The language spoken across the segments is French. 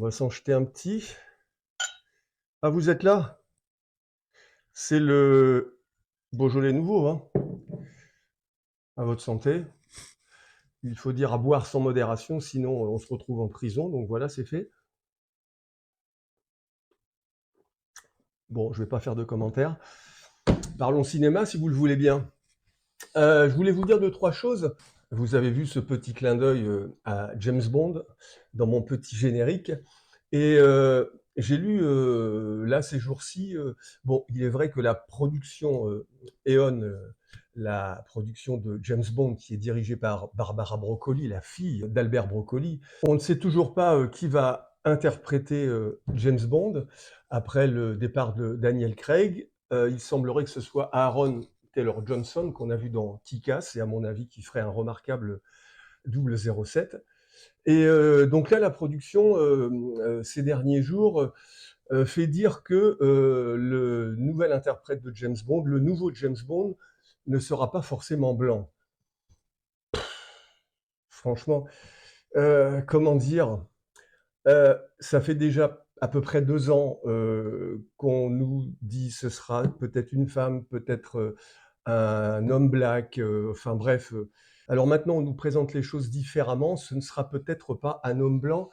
va s'en jeter un petit. Ah, vous êtes là? C'est le Beaujolais nouveau, hein? À votre santé. Il faut dire à boire sans modération, sinon on se retrouve en prison, donc voilà, c'est fait. Bon, je vais pas faire de commentaires. Parlons cinéma, si vous le voulez bien. Je voulais vous dire 2-3 choses. Vous avez vu ce petit clin d'œil à James Bond dans mon petit générique. Et j'ai lu là ces jours-ci, bon, il est vrai que la production Eon, la production de James Bond, qui est dirigée par Barbara Broccoli, la fille d'Albert Broccoli, on ne sait toujours pas qui va interpréter James Bond après le départ de Daniel Craig. Il semblerait que ce soit Aaron Taylor Johnson qu'on a vu dans Kick-Ass et à mon avis qui ferait un remarquable 007. Et donc là, la production, ces derniers jours, fait dire que le nouvel interprète de James Bond, le nouveau James Bond, ne sera pas forcément blanc. Franchement, comment dire? Ça fait déjà à peu près 2 ans qu'on nous dit ce sera peut-être une femme, peut-être un homme black, enfin bref. Alors maintenant, on nous présente les choses différemment. Ce ne sera peut-être pas un homme blanc,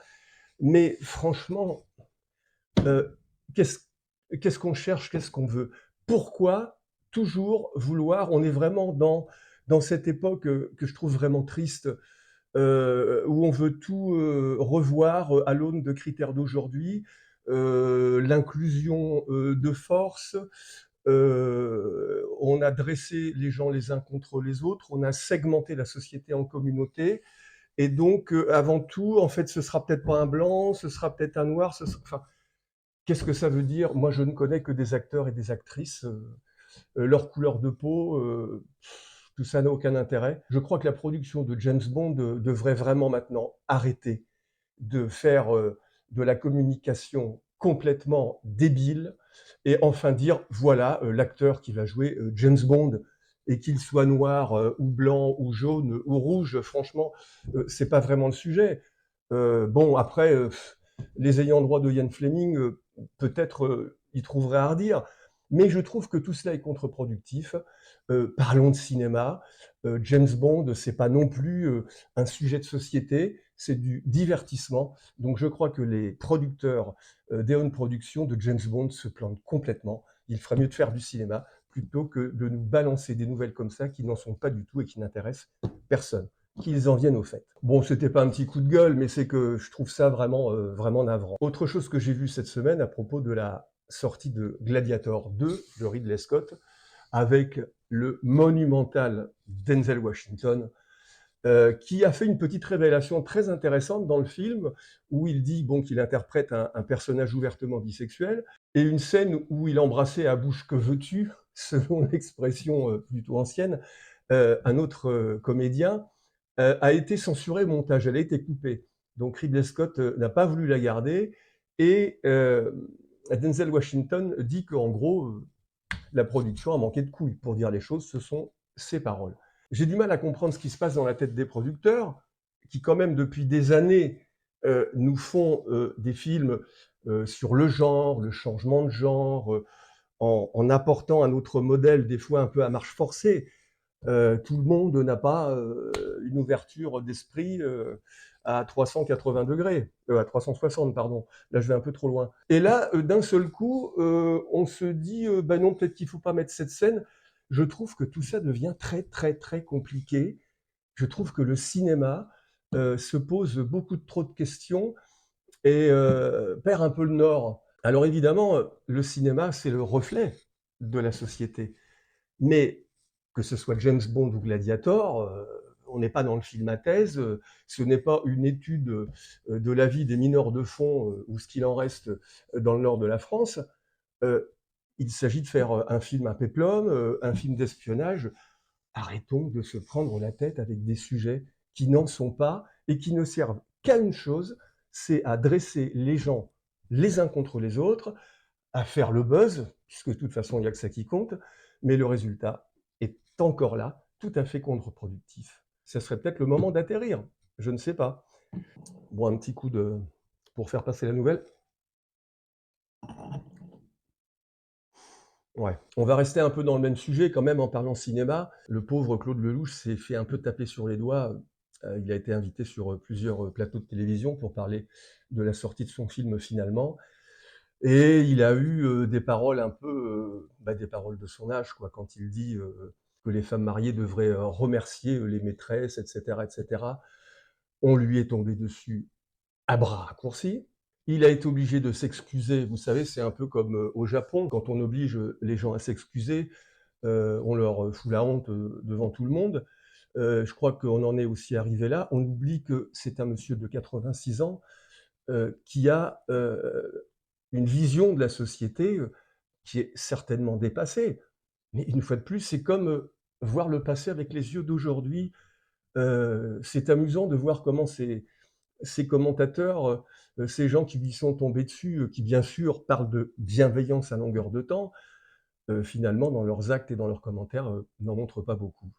mais franchement, euh, qu'est-ce qu'est-ce qu'on cherche, qu'est-ce qu'on veut? Pourquoi toujours vouloir? On est vraiment dans cette époque que je trouve vraiment triste, où on veut tout revoir à l'aune de critères d'aujourd'hui, l'inclusion de force. On a dressé les gens les uns contre les autres, on a segmenté la société en communautés, et donc avant tout, en fait, ce sera peut-être pas un blanc, ce sera peut-être un noir, enfin, qu'est-ce que ça veut dire? Moi, je ne connais que des acteurs et des actrices. Leur couleur de peau, tout ça n'a aucun intérêt. Je crois que la production de James Bond devrait vraiment maintenant arrêter de faire de la communication complètement débile et enfin dire voilà l'acteur qui va jouer James Bond et qu'il soit noir ou blanc ou jaune ou rouge, franchement, c'est pas vraiment le sujet. Bon après, les ayants droit de Ian Fleming, peut-être y trouveraient à redire, mais je trouve que tout cela est contre-productif. Parlons de cinéma. James Bond, c'est pas non plus un sujet de société, c'est du divertissement. Donc je crois que les producteurs d'Eon Productions, de James Bond, se plantent complètement. Il ferait mieux de faire du cinéma plutôt que de nous balancer des nouvelles comme ça qui n'en sont pas du tout et qui n'intéressent personne. Qu'ils en viennent au fait. Bon, c'était pas un petit coup de gueule, mais c'est que je trouve ça vraiment, vraiment navrant. Autre chose que j'ai vu cette semaine à propos de la sortie de Gladiator 2 de Ridley Scott, avec le monumental Denzel Washington, qui a fait une petite révélation très intéressante dans le film, où il dit bon, qu'il interprète un personnage ouvertement bisexuel, et une scène où il embrassait à bouche que veux-tu, selon l'expression plutôt ancienne, un autre comédien, a été censurée au montage, elle a été coupée. Donc Ridley Scott n'a pas voulu la garder, et Denzel Washington dit qu'en gros, la production a manqué de couilles. Pour dire les choses, ce sont ses paroles. J'ai du mal à comprendre ce qui se passe dans la tête des producteurs, qui quand même depuis des années nous font des films sur le genre, le changement de genre, en apportant un autre modèle, des fois un peu à marche forcée. Tout le monde n'a pas une ouverture d'esprit à 380 degrés, à 360, pardon. Là, je vais un peu trop loin. Et là, d'un seul coup, on se dit, ben non, peut-être qu'il faut pas mettre cette scène. Je trouve que tout ça devient très, très, très compliqué. Je trouve que le cinéma se pose beaucoup trop de questions et perd un peu le nord. Alors évidemment, le cinéma, c'est le reflet de la société. Mais que ce soit James Bond ou Gladiator, on n'est pas dans le film à thèse, ce n'est pas une étude de la vie des mineurs de fond ou ce qu'il en reste dans le nord de la France. Euh, il s'agit de faire un film à péplum, un film d'espionnage. Arrêtons de se prendre la tête avec des sujets qui n'en sont pas et qui ne servent qu'à une chose, c'est à dresser les gens les uns contre les autres, à faire le buzz, puisque de toute façon, il n'y a que ça qui compte, mais le résultat est encore là, tout à fait contre-productif. Ça serait peut-être le moment d'atterrir, je ne sais pas. Bon, un petit coup de pour faire passer la nouvelle. Ouais. On va rester un peu dans le même sujet quand même en parlant cinéma. Le pauvre Claude Lelouch s'est fait un peu taper sur les doigts. Il a été invité sur plusieurs plateaux de télévision pour parler de la sortie de son film finalement. Et il a eu des paroles un peu, des paroles de son âge, quoi, quand il dit que les femmes mariées devraient remercier les maîtresses, etc., etc. On lui est tombé dessus à bras raccourcis. Il a été obligé de s'excuser. Vous savez, c'est un peu comme au Japon, quand on oblige les gens à s'excuser, on leur fout la honte devant tout le monde. Je crois qu'on en est aussi arrivé là. On oublie que c'est un monsieur de 86 ans qui a une vision de la société qui est certainement dépassée. Mais une fois de plus, c'est comme voir le passé avec les yeux d'aujourd'hui. C'est amusant de voir comment ces commentateurs, ces gens qui lui sont tombés dessus, qui bien sûr parlent de bienveillance à longueur de temps, finalement dans leurs actes et dans leurs commentaires, n'en montrent pas beaucoup.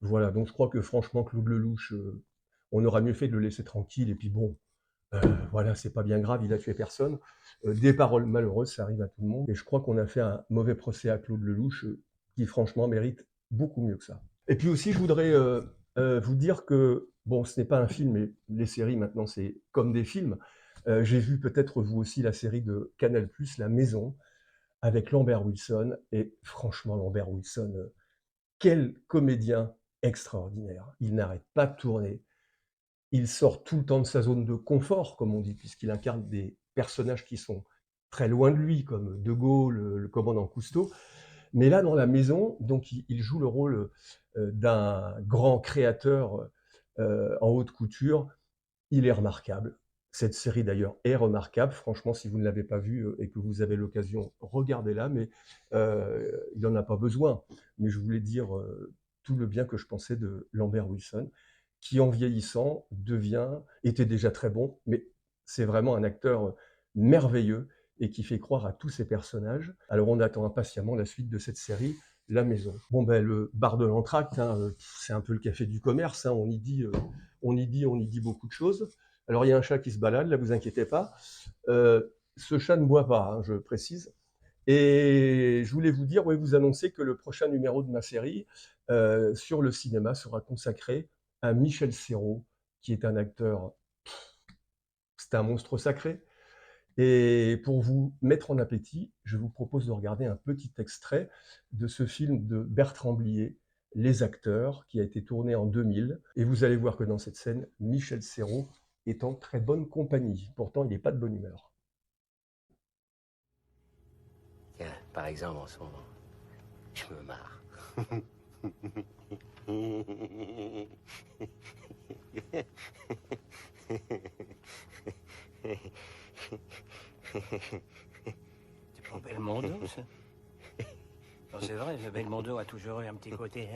Voilà, donc je crois que franchement Claude Lelouch, on aura mieux fait de le laisser tranquille et puis bon, voilà, c'est pas bien grave, il a tué personne. Des paroles malheureuses, ça arrive à tout le monde et je crois qu'on a fait un mauvais procès à Claude Lelouch, qui franchement mérite beaucoup mieux que ça. Et puis aussi, je voudrais vous dire que, bon, ce n'est pas un film, mais les séries maintenant, c'est comme des films. J'ai vu peut-être vous aussi la série de Canal+, La Maison, avec Lambert Wilson. Et franchement, Lambert Wilson, quel comédien extraordinaire. Il n'arrête pas de tourner. Il sort tout le temps de sa zone de confort, comme on dit, puisqu'il incarne des personnages qui sont très loin de lui, comme De Gaulle, le commandant Cousteau. Mais là, dans La Maison, donc il joue le rôle d'un grand créateur en haute couture. Il est remarquable. Cette série d'ailleurs est remarquable. Franchement, si vous ne l'avez pas vue et que vous avez l'occasion, regardez-la. Mais il n'en a pas besoin. Mais je voulais dire tout le bien que je pensais de Lambert Wilson, qui en vieillissant était déjà très bon, mais c'est vraiment un acteur merveilleux et qui fait croire à tous ces personnages. Alors on attend impatiemment la suite de cette série, La Maison. Bon ben le bar de l'entracte, c'est un peu le café du commerce, on y dit beaucoup de choses. Alors il y a un chat qui se balade, là vous inquiétez pas. Ce chat ne boit pas, je précise. Et je voulais vous dire, ouais, vous annoncer que le prochain numéro de ma série sur le cinéma sera consacré à Michel Serrault, qui est un acteur, c'est un monstre sacré. Et pour vous mettre en appétit, je vous propose de regarder un petit extrait de ce film de Bertrand Blier, Les Acteurs, qui a été tourné en 2000. Et vous allez voir que dans cette scène, Michel Serrault est en très bonne compagnie. Pourtant, il n'est pas de bonne humeur. Tiens, par exemple, en ce moment, je me marre. C'est pour Belmondo, ça? Non, c'est vrai, le Belmondo a toujours eu un petit côté.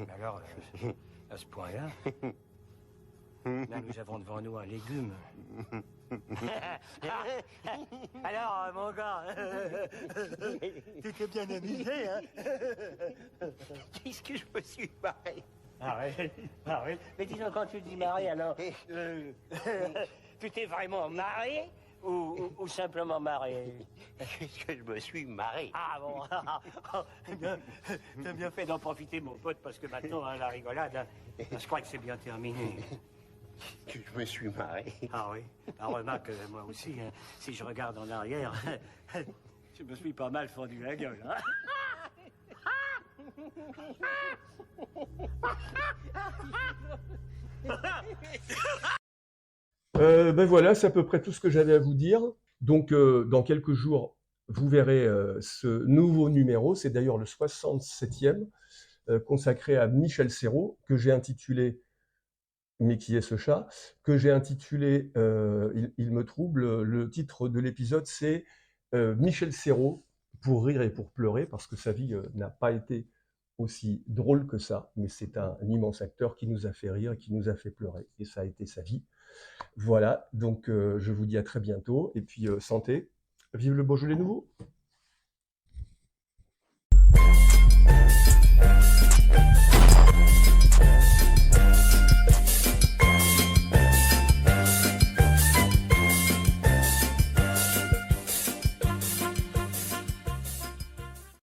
Alors, à ce point-là, là, nous avons devant nous un légume. Alors, mon gars, tu t'es bien amusé, hein? Qu'est-ce que je me suis marré? Arrête. Mais disons, quand tu dis marrer, alors, tu t'es vraiment marré ou simplement marré? Qu'est-ce que je me suis marré? Ah bon, t'as bien fait d'en profiter, mon pote, parce que maintenant, la rigolade, je crois que c'est bien terminé. Que je me suis marré. Ah oui. Alors, remarque, moi aussi, si je regarde en arrière, je me suis pas mal fendu la gueule. Hein. Ben voilà, c'est à peu près tout ce que j'avais à vous dire. Donc, dans quelques jours, vous verrez ce nouveau numéro. C'est d'ailleurs le 67e, consacré à Michel Serrault, que j'ai intitulé Mais qui est ce chat, que j'ai intitulé il me trouble. Le titre de l'épisode, c'est Michel Serrault, pour rire et pour pleurer, parce que sa vie n'a pas été aussi drôle que ça, mais c'est un immense acteur qui nous a fait rire et qui nous a fait pleurer, et ça a été sa vie. Voilà, donc je vous dis à très bientôt, et puis santé, vive le Beaujolais nouveau.